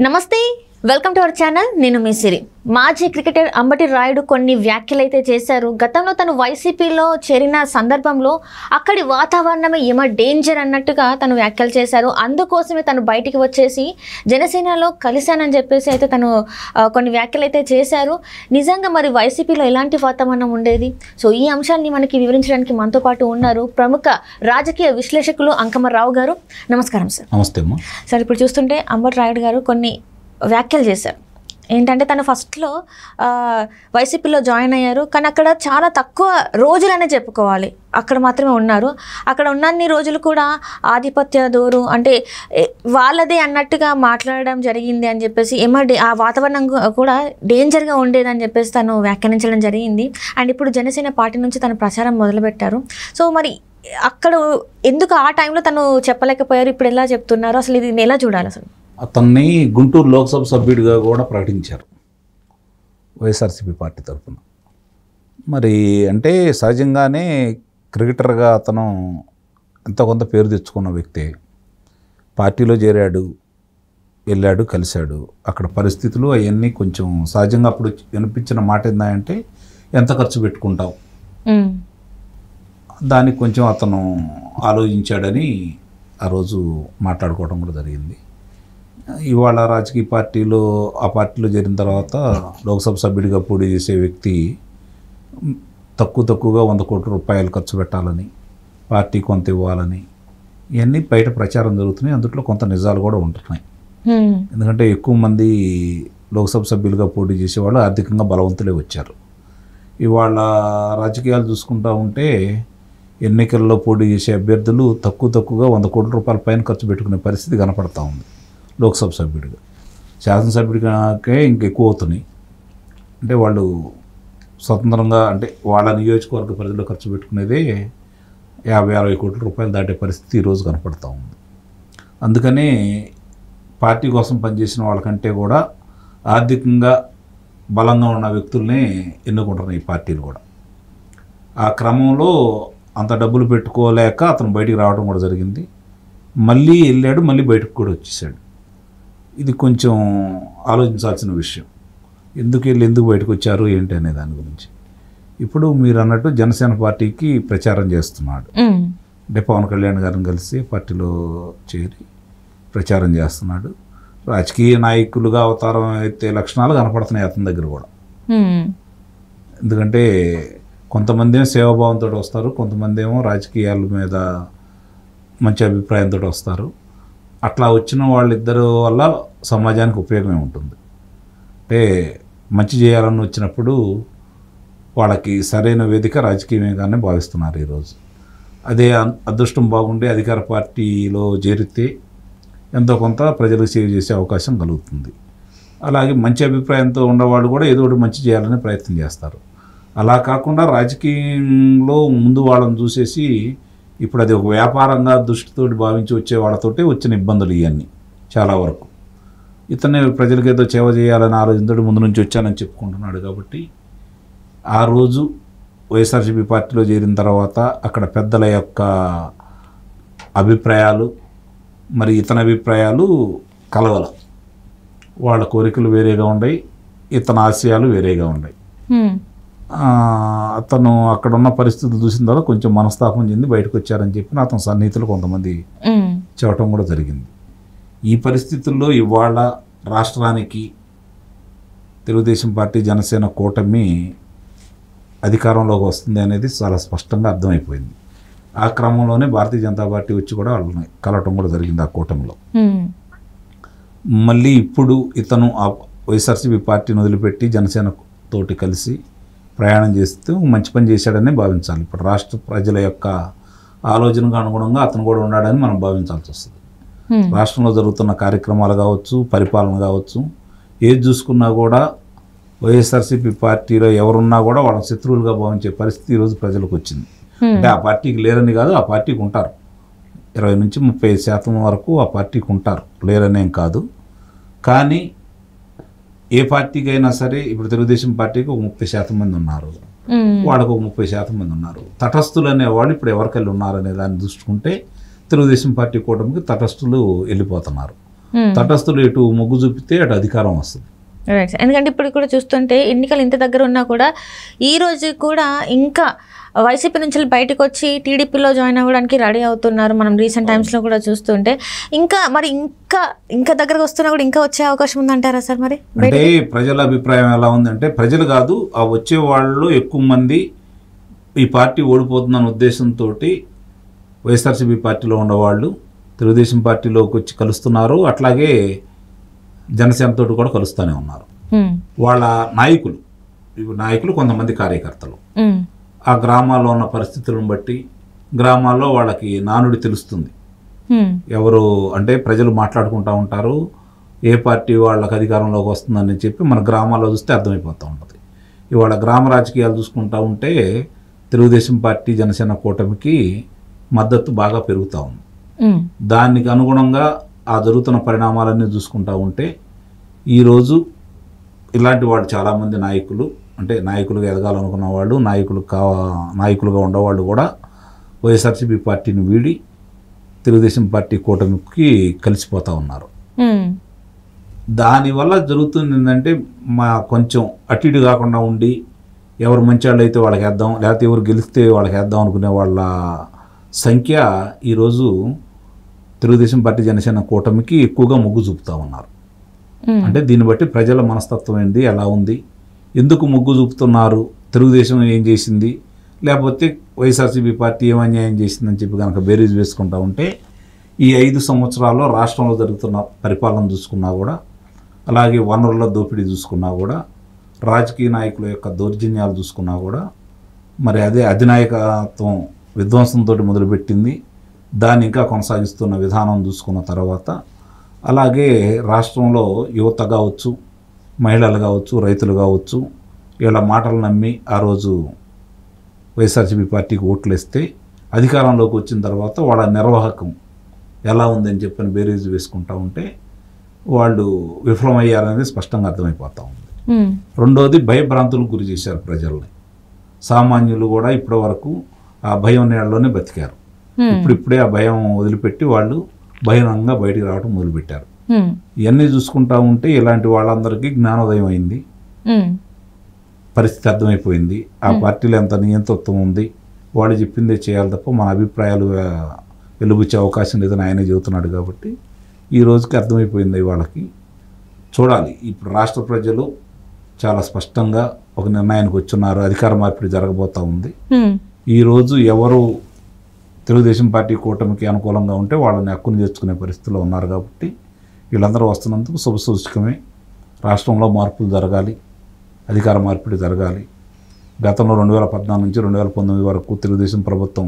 నమస్తే, welcome to our channel. నేను మీ సిరి. మాజీ క్రికెటర్ అంబటి రాయుడు కొన్ని వ్యాఖ్యలైతే చేశారు. గతంలో తను వైసీపీలో చేరిన సందర్భంలో అక్కడి వాతావరణమే ఏమో డేంజర్ అన్నట్టుగా తను వ్యాఖ్యలు చేశారు. అందుకోసమే తను బయటికి వచ్చేసి జనసేనలో కలిశానని చెప్పేసి అయితే తను కొన్ని వ్యాఖ్యలు అయితే చేశారు. నిజంగా మరి వైసీపీలో ఎలాంటి వాతావరణం ఉండేది? సో ఈ అంశాన్ని మనకి వివరించడానికి మనతో పాటు ఉన్నారు ప్రముఖ రాజకీయ విశ్లేషకులు అంకమరావు గారు. నమస్కారం సార్. నమస్తే అమ్మా. సార్, ఇప్పుడు చూస్తుంటే అంబటి రాయుడు గారు కొన్ని వ్యాఖ్యలు చేశారు. ఏంటంటే తను ఫస్ట్లో వైసీపీలో జాయిన్ అయ్యారు, కానీ అక్కడ చాలా తక్కువ రోజులనే చెప్పుకోవాలి అక్కడ మాత్రమే ఉన్నారు. అక్కడ ఉన్నన్ని రోజులు కూడా ఆధిపత్య దూరు అంటే వాళ్ళదే అన్నట్టుగా మాట్లాడడం జరిగింది అని చెప్పేసి ఆ వాతావరణం కూడా డేంజర్గా ఉండేదని చెప్పేసి తను వ్యాఖ్యానించడం జరిగింది. అండ్ ఇప్పుడు జనసేన పార్టీ నుంచి తను ప్రచారం మొదలుపెట్టారు. సో మరి అక్కడ ఎందుకు ఆ టైంలో తను చెప్పలేకపోయారు, ఇప్పుడు ఎలా చెప్తున్నారు? అసలు ఇది ఎలా చూడాలి? అసలు అతన్ని గుంటూరు లోక్సభ సభ్యుడిగా కూడా ప్రకటించారు వైఎస్ఆర్సీపీ పార్టీ తరఫున. మరి అంటే సహజంగానే క్రికెటర్గా అతను ఎంతో కొంత పేరు తెచ్చుకున్న వ్యక్తే. పార్టీలో చేరాడు, వెళ్ళాడు, కలిశాడు. అక్కడ పరిస్థితులు అవన్నీ కొంచెం సహజంగా అప్పుడు వినిపించిన మాట ఏంటంటే ఎంత ఖర్చు పెట్టుకుంటావు, దానికి కొంచెం అతను ఆలోచించాడని ఆ రోజు మాట్లాడుకోవడం కూడా జరిగింది. ఇవాళ రాజకీయ పార్టీలో ఆ పార్టీలో చేరిన తర్వాత లోక్సభ సభ్యుడిగా పోటీ చేసే వ్యక్తి తక్కువగా 100 కోట్ల రూపాయలు ఖర్చు పెట్టాలని, పార్టీ కొంత ఇవ్వాలని ఇవన్నీ బయట ప్రచారం జరుగుతున్నాయి. అందులో కొంత నిజాలు కూడా ఉంటున్నాయి. ఎందుకంటే ఎక్కువ మంది లోక్సభ సభ్యులుగా పోటీ చేసేవాళ్ళు ఆర్థికంగా బలవంతులే వచ్చారు. ఇవాళ రాజకీయాలు చూసుకుంటూ ఉంటే ఎన్నికల్లో పోటీ చేసే అభ్యర్థులు తక్కువగా 100 కోట్ల రూపాయల పైన ఖర్చు పెట్టుకునే పరిస్థితి కనపడతా ఉంది. లోక్సభ సభ్యుడిగా, శాసనసభ్యుడికే ఇంకెక్కువ అవుతున్నాయి. అంటే వాళ్ళు స్వతంత్రంగా అంటే వాళ్ళ నియోజకవర్గ పరిధిలో ఖర్చు పెట్టుకునేదే 50-60 కోట్ల రూపాయలు దాటే పరిస్థితి ఈరోజు కనపడతా ఉంది. అందుకనే పార్టీ కోసం పనిచేసిన వాళ్ళకంటే కూడా ఆర్థికంగా బలంగా ఉన్న వ్యక్తుల్ని ఎన్నుకుంటున్నాయి ఈ పార్టీలు కూడా. ఆ క్రమంలో అంత డబ్బులు పెట్టుకోలేక అతను బయటికి రావడం కూడా జరిగింది. మళ్ళీ వెళ్ళాడు, మళ్ళీ బయటకు కూడా వచ్చేసాడు. ఇది కొంచెం ఆలోచించాల్సిన విషయం. ఎందుకు బయటకు వచ్చారు ఏంటి అనే దాని గురించి. ఇప్పుడు మీరు అన్నట్టు జనసేన పార్టీకి ప్రచారం చేస్తున్నాడు. అంటే పవన్ కళ్యాణ్ గారిని కలిసి పార్టీలో చేరి ప్రచారం చేస్తున్నాడు. రాజకీయ నాయకులుగా అవతారం అయితే లక్షణాలు కనపడుతున్నాయి అతని దగ్గర కూడా. ఎందుకంటే కొంతమంది ఏమో సేవాభావంతో వస్తారు, కొంతమంది ఏమో రాజకీయాల మీద మంచి అభిప్రాయంతో వస్తారు. అట్లా వచ్చిన వాళ్ళిద్దరు వల్ల సమాజానికి ఉపయోగమే ఉంటుంది. అంటే మంచి చేయాలని వచ్చినప్పుడు వాళ్ళకి సరైన వేదిక రాజకీయంగానే భావిస్తున్నారు ఈరోజు. అదే అదృష్టం బాగుండి అధికార పార్టీలో చేరితే ఎంతో కొంత ప్రజలకు సేవ చేసే అవకాశం కలుగుతుంది. అలాగే మంచి అభిప్రాయంతో ఉన్నవాళ్ళు కూడా ఏదో ఒకటి మంచి చేయాలని ప్రయత్నం చేస్తారు. అలా కాకుండా రాజకీయంలో ముందు వాళ్ళని చూసేసి ఇప్పుడు అది ఒక వ్యాపారంగా దృష్టితోటి భావించి వచ్చే వాళ్ళతోటే వచ్చిన ఇబ్బందులు ఇవన్నీ చాలా వరకు. ఇతనే ప్రజలకు ఏదో సేవ చేయాలని ఆలోచనతో ముందు నుంచి వచ్చానని చెప్పుకుంటున్నాడు. కాబట్టి ఆ రోజు వైఎస్ఆర్సీపీ పార్టీలో చేరిన తర్వాత అక్కడ పెద్దల యొక్క అభిప్రాయాలు మరి ఇతని అభిప్రాయాలు కలవల. వాళ్ళ కోరికలు వేరేగా ఉన్నాయి, ఇతని ఆశయాలు వేరేగా ఉన్నాయి. అతను అక్కడ ఉన్న పరిస్థితులు చూసిన తర్వాత కొంచెం మనస్తాపం చెంది బయటకు వచ్చారని చెప్పి అతను సన్నిహితులు కొంతమంది చెప్పడం కూడా జరిగింది. ఈ పరిస్థితుల్లో ఇవాళ రాష్ట్రానికి తెలుగుదేశం పార్టీ జనసేన కూటమి అధికారంలోకి వస్తుంది అనేది చాలా స్పష్టంగా అర్థమైపోయింది. ఆ క్రమంలోనే భారతీయ జనతా పార్టీ వచ్చి కూడా వాళ్ళని కలవటం కూడా జరిగింది ఆ కూటమిలో. మళ్ళీ ఇప్పుడు ఇతను ఆ వైఎస్ఆర్సీపీ పార్టీని వదిలిపెట్టి జనసేన తోటి కలిసి ప్రయాణం చేస్తూ మంచి పని చేశాడని భావించాలి. ఇప్పుడు రాష్ట్ర ప్రజల యొక్క ఆలోచనకు అనుగుణంగా అతను కూడా ఉన్నాడని మనం భావించాల్సి వస్తుంది. రాష్ట్రంలో జరుగుతున్న కార్యక్రమాలు కావచ్చు, పరిపాలన కావచ్చు, ఏది చూసుకున్నా కూడా వైఎస్ఆర్సీపీ పార్టీలో ఎవరున్నా కూడా వాళ్ళ శత్రువులుగా భావించే పరిస్థితి ఈరోజు ప్రజలకు వచ్చింది. అంటే ఆ పార్టీకి లేరని కాదు, ఆ పార్టీకి ఉంటారు. 20-30% వరకు ఆ పార్టీకి ఉంటారు, లేరనేం కాదు. కానీ ఏ పార్టీకి అయినా సరే ఇప్పుడు తెలుగుదేశం పార్టీకి ఒక 30% మంది ఉన్నారు, వాళ్ళకు ఒక 30% మంది ఉన్నారు. తటస్థులు అనేవాళ్ళు ఇప్పుడు ఎవరికెళ్ళి ఉన్నారనే దాన్ని చూసుకుంటే తెలుగుదేశం పార్టీ కూటమికి తటస్థులు వెళ్ళిపోతున్నారు. తటస్థులు ఎటు మొగ్గు చూపితే అటు అధికారం వస్తుంది. రైట్. ఎందుకంటే ఇప్పుడు కూడా చూస్తుంటే ఎన్నికలు ఇంత దగ్గర ఉన్నా కూడా ఈ రోజు కూడా ఇంకా వైసీపీ నుంచి బయటకు వచ్చి టీడీపీలో జాయిన్ అవ్వడానికి రెడీ అవుతున్నారు. మనం రీసెంట్ టైమ్స్లో కూడా చూస్తుంటే ఇంకా మరి ఇంకా దగ్గరకు వస్తున్నా కూడా ఇంకా వచ్చే అవకాశం ఉందంటారా సార్? మరి అంటే ప్రజల అభిప్రాయం ఎలా ఉందంటే, ప్రజలు కాదు ఆ వచ్చే వాళ్ళు ఎక్కువ మంది ఈ పార్టీ ఓడిపోతుందన్న ఉద్దేశంతో వైఎస్ఆర్సీపీ పార్టీలో ఉన్నవాళ్ళు తెలుగుదేశం పార్టీలోకి వచ్చి కలుస్తున్నారు. అట్లాగే జనసేనతో కూడా కలుస్తూనే ఉన్నారు. వాళ్ళ నాయకులు కొంతమంది కార్యకర్తలు ఆ గ్రామాల్లో ఉన్న పరిస్థితులను బట్టి గ్రామాల్లో వాళ్ళకి నానుడి తెలుస్తుంది. ఎవరు అంటే ప్రజలు మాట్లాడుకుంటూ ఉంటారు, ఏ పార్టీ వాళ్ళకి అధికారంలోకి వస్తుందని చెప్పి మన గ్రామాల్లో చూస్తే అర్థమైపోతూ ఉంటుంది. ఇవాళ గ్రామ రాజకీయాలు చూసుకుంటూ ఉంటే తెలుగుదేశం పార్టీ జనసేన కూటమికి మద్దతు బాగా పెరుగుతూ ఉంది. దానికి అనుగుణంగా ఆ జరుగుతున్న పరిణామాలన్నీ చూసుకుంటూ ఉంటే ఈరోజు ఇలాంటి వాళ్ళు చాలామంది నాయకులు, అంటే నాయకులుగా ఎదగాలనుకున్న వాళ్ళు, నాయకులుగా ఉండేవాళ్ళు కూడా వైఎస్ఆర్సీపీ పార్టీని వీడి తెలుగుదేశం పార్టీ కూటమికి కలిసిపోతూ ఉన్నారు. దానివల్ల జరుగుతుంది ఏంటంటే కొంచెం అటు ఇటు కాకుండా ఉండి ఎవరు మంచి వాళ్ళు అయితే వాళ్ళకి వేద్దాం, లేకపోతే ఎవరు గెలిస్తే వాళ్ళకి వేద్దాం అనుకునే వాళ్ళ సంఖ్య ఈరోజు తెలుగుదేశం పార్టీ జనసేన కూటమికి ఎక్కువగా మొగ్గు చూపుతూ ఉన్నారు. అంటే దీన్ని బట్టి ప్రజల మనస్తత్వం ఏంది, ఎలా ఉంది, ఎందుకు మొగ్గు చూపుతున్నారు, తెలుగుదేశం ఏం చేసింది, లేకపోతే వైఎస్ఆర్సీపీ పార్టీ ఏం అన్యాయం చేసిందని చెప్పి కనుక బేరీజ్ వేసుకుంటూ ఉంటే ఈ 5 సంవత్సరాల్లో రాష్ట్రంలో జరుగుతున్న పరిపాలన చూసుకున్నా కూడా, అలాగే వనరుల దోపిడీ చూసుకున్నా కూడా, రాజకీయ నాయకుల యొక్క దౌర్జన్యాలు చూసుకున్నా కూడా, మరి అదే అధినాయకత్వం విధ్వంసంతో మొదలుపెట్టింది, దాన్ని ఇంకా కొనసాగిస్తున్న విధానం చూసుకున్న తర్వాత, అలాగే రాష్ట్రంలో యువత కావచ్చు, మహిళలు కావచ్చు, రైతులు కావచ్చు, వీళ్ళ మాటలు నమ్మి ఆ రోజు వైఎస్ఆర్సీపీ పార్టీకి ఓట్లు వేస్తే అధికారంలోకి వచ్చిన తర్వాత వాళ్ళ నిర్వాహకం ఎలా ఉందని చెప్పని బేరీజు వేసుకుంటూ ఉంటే వాళ్ళు విఫలమయ్యారనేది స్పష్టంగా అర్థమైపోతూ ఉంది. రెండోది భయభ్రాంతులకు గురి చేశారు ప్రజల్ని. సామాన్యులు కూడా ఇప్పటి వరకు ఆ భయం నీళ్ళలోనే బతికారు. ఇప్పుడిప్పుడే ఆ భయం వదిలిపెట్టి వాళ్ళు బహిరంగంగా బయటికి రావడం మొదలుపెట్టారు. ఇవన్నీ చూసుకుంటా ఉంటే ఇలాంటి వాళ్ళందరికీ జ్ఞానోదయం అయింది, పరిస్థితి అర్థమైపోయింది. ఆ పార్టీలో ఎంత నియంతృత్వం ఉంది, వాళ్ళు చెప్పిందే చేయాలి తప్ప మన అభిప్రాయాలు వెలుబుచ్చే అవకాశం లేదని ఆయనే చెబుతున్నాడు. కాబట్టి ఈ రోజుకి అర్థమైపోయింది వాళ్ళకి. చూడాలి, ఇప్పుడు రాష్ట్ర ప్రజలు చాలా స్పష్టంగా ఒక నిర్ణయానికి వచ్చున్నారు, అధికార మార్పిడి జరగబోతూ ఉంది. ఈరోజు ఎవరు తెలుగుదేశం పార్టీ కూటమికి అనుకూలంగా ఉంటే వాళ్ళని హక్కును చేర్చుకునే పరిస్థితిలో ఉన్నారు. కాబట్టి వీళ్ళందరూ వస్తున్నందుకు శుభసూచకమే. రాష్ట్రంలో మార్పులు జరగాలి, అధికార మార్పిడి జరగాలి. గతంలో 2014 నుంచి 2019 వరకు తెలుగుదేశం ప్రభుత్వం